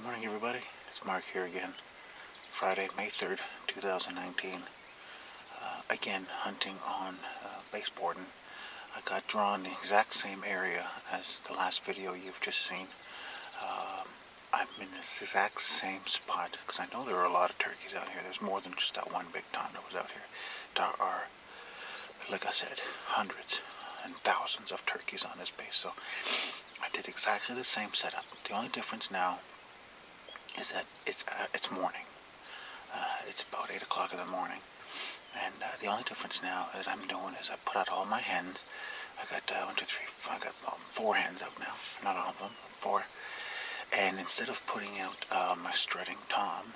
Morning everybody, it's Mark here again. Friday, May 3rd, 2019. Again, hunting on baseboarding. I got drawn the exact same area as the last video you've just seen. I'm in this exact same spot because I know there are a lot of turkeys out here. There's more than just that one big tom that was out here. There are, like I said, hundreds and thousands of turkeys on this base. So I did exactly the same setup. The only difference now is that it's morning. It's about 8 o'clock in the morning, and the only difference now that I'm doing is I put out all my hens. I got 1, 2, 3, 4, I got 4 hens out now, not all of them, 4. And instead of putting out my strutting tom,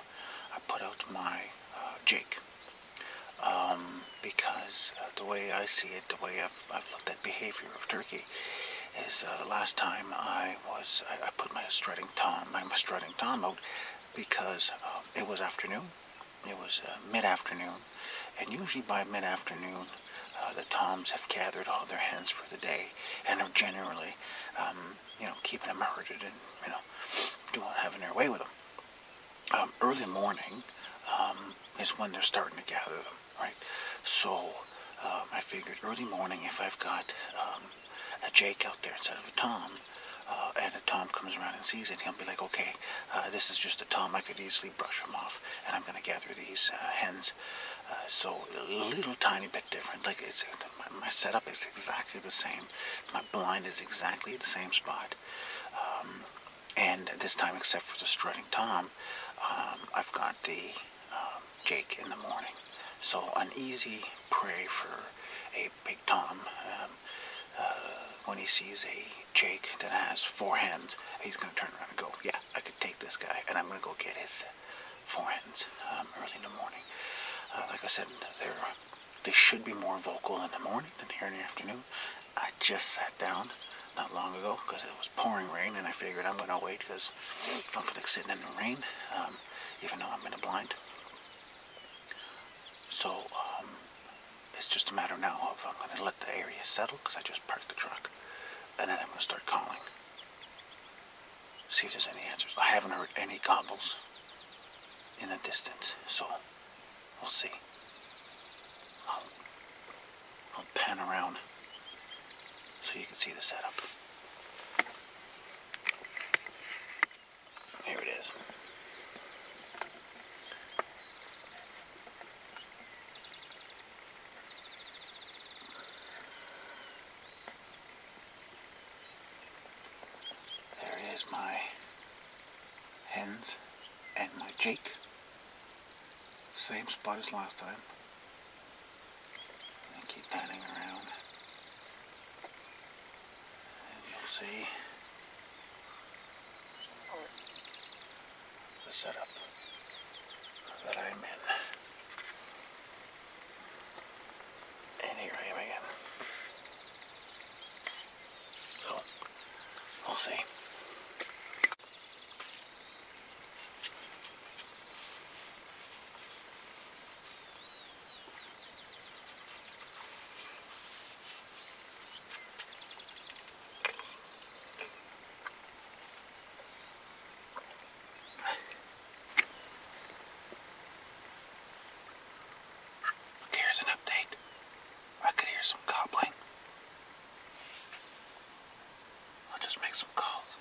I put out my Jake, because the way I see it, the way I've looked at behavior of turkey, is last time I put my strutting tom out because it was afternoon. It was mid-afternoon, and usually by mid-afternoon the toms have gathered all their hens for the day and are generally keeping them herded and having their way with them. Early morning is when they're starting to gather them, right? So I figured early morning, if I've got a Jake out there instead of a tom, and a tom comes around and sees it, he'll be like, okay, this is just a tom, I could easily brush him off, and I'm going to gather these hens. So a little tiny bit different. Like my setup is exactly the same. My blind is exactly the same spot. And this time, except for the strutting tom, I've got the Jake in the morning. So an easy prey for a big tom. When he sees a Jake that has 4 hens, he's going to turn around and go, yeah, I could take this guy, and I'm going to go get his 4 hens early in the morning. Like I said, they should be more vocal in the morning than here in the afternoon. I just sat down not long ago because it was pouring rain, and I figured I'm going to wait because I don't feel like sitting in the rain, even though I'm in a blind. So it's just a matter now of I'm going to let the area settle because I just parked the truck, and then I'm going to start calling. See if there's any answers. I haven't heard any gobbles in the distance, so we'll see. I'll pan around so you can see the setup. Here it is. There is my hens and my Jake. Same spot as last time. And keep panning around. And you'll see the setup that I'm in. And here I am again. So, we'll see. Here's an update. I could hear some gobbling. I'll just make some calls.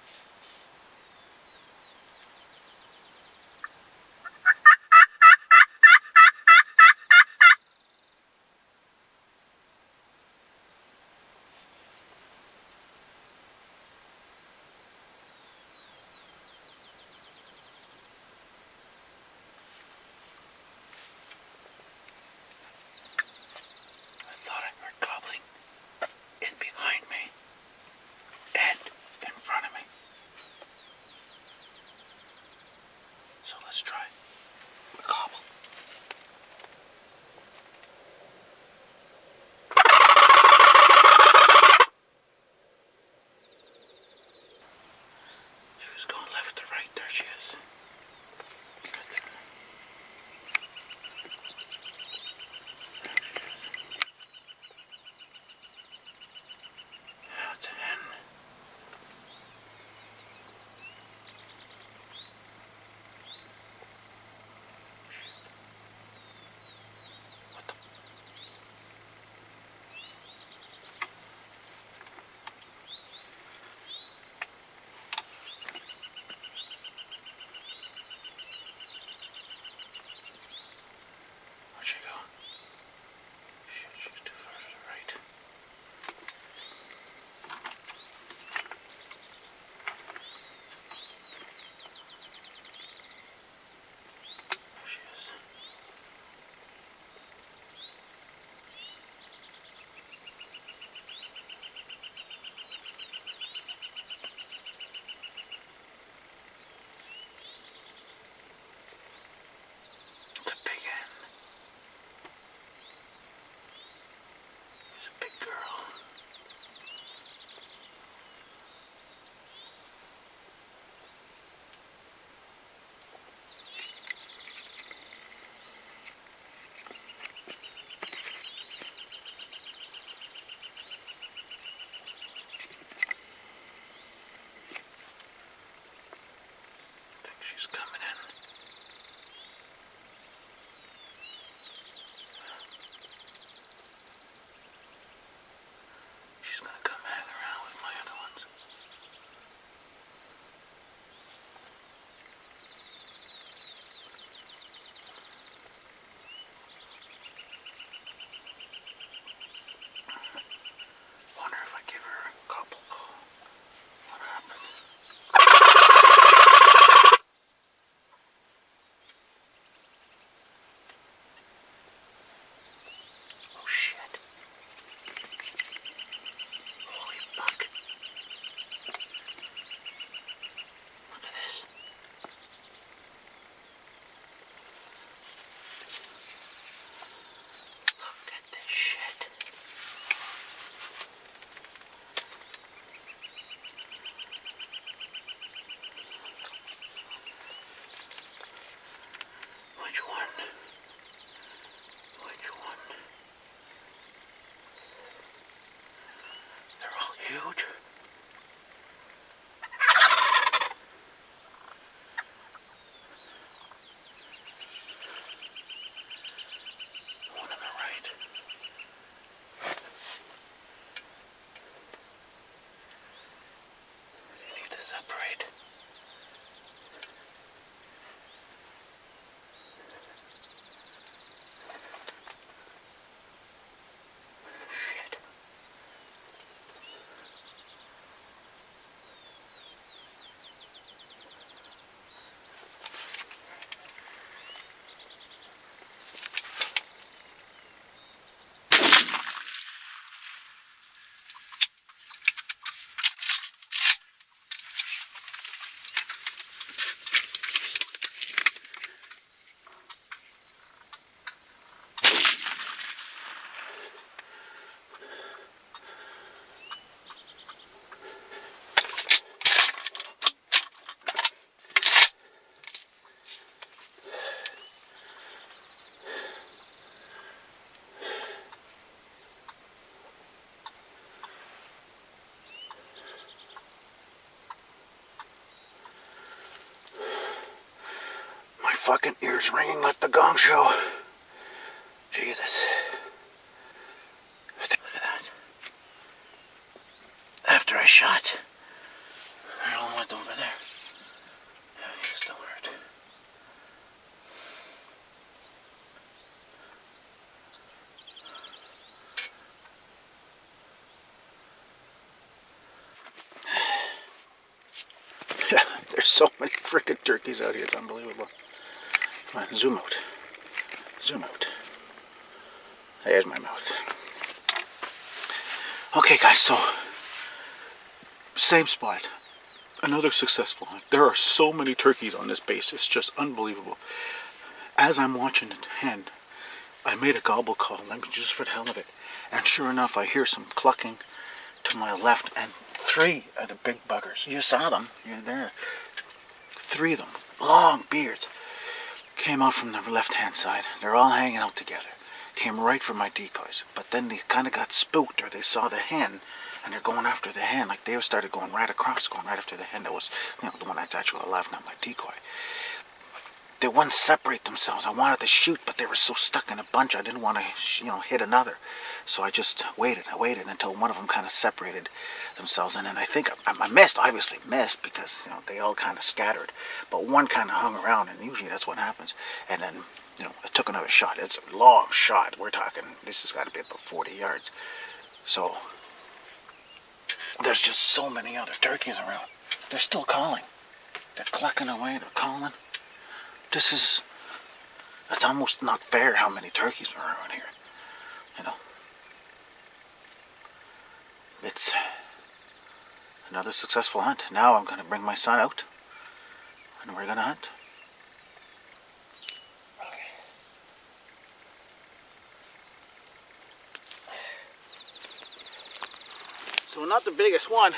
fucking ears ringing like the Gong Show. Jesus. Look at that. After I shot, I all went over there. It still hurt. There's so many freaking turkeys out here, it's unbelievable. Come on, zoom out. Zoom out. There's my mouth. Okay guys, so same spot. Another successful hunt. There are so many turkeys on this base, it's just unbelievable. As I'm watching the hen, I made a gobble call, just for the hell of it. And sure enough, I hear some clucking to my left, and 3 of the big buggers. You saw them, you're there. 3 of them, long beards, came out from the left-hand side. They're all hanging out together. Came right for my decoys. But then they kind of got spooked, or they saw the hen, and they're going after the hen. Like they started going right across, going right after the hen that was, the one that's actually alive, not my decoy. They wouldn't separate themselves. I wanted to shoot, but they were so stuck in a bunch, I didn't want to, hit another. So I just waited. I waited until one of them kind of separated themselves, and then I think I missed. Obviously missed because they all kind of scattered, but one kind of hung around, and usually that's what happens. And then I took another shot. It's a long shot. We're talking. This has got to be about 40 yards. So there's just so many other turkeys around. They're still calling. They're clucking away. They're calling. It's almost not fair how many turkeys are around here. It's another successful hunt. Now I'm going to bring my son out and we're going to hunt. Okay. So not the biggest one.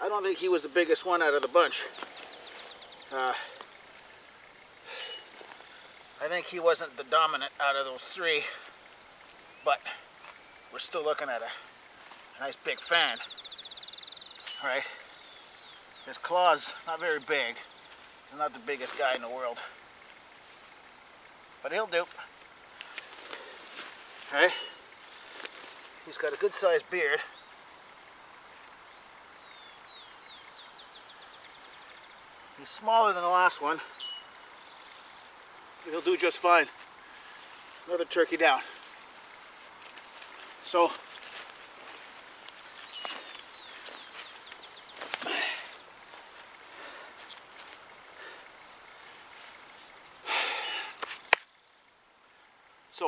I don't think he was the biggest one out of the bunch. I think he wasn't the dominant out of those 3, but we're still looking at a nice big fan. All right, his claws not very big. He's not the biggest guy in the world, but he'll do. All right, he's got a good sized beard. He's smaller than the last one. He'll do just fine. Another turkey down. So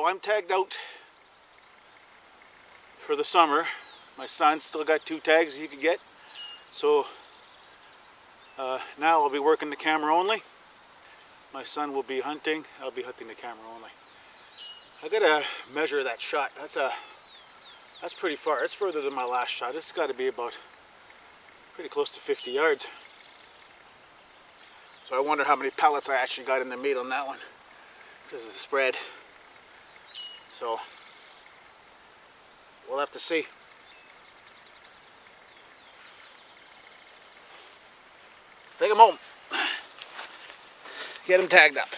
I'm tagged out for the summer. My son's still got 2 tags he could get. So now I'll be working the camera only. My son will be hunting. I'll be hunting the camera only. I gotta measure that shot. That's pretty far. It's further than my last shot. It's got to be about pretty close to 50 yards. So I wonder how many pellets I actually got in the meat on that one because of the spread. So we'll have to see. Take him home. Get him tagged up.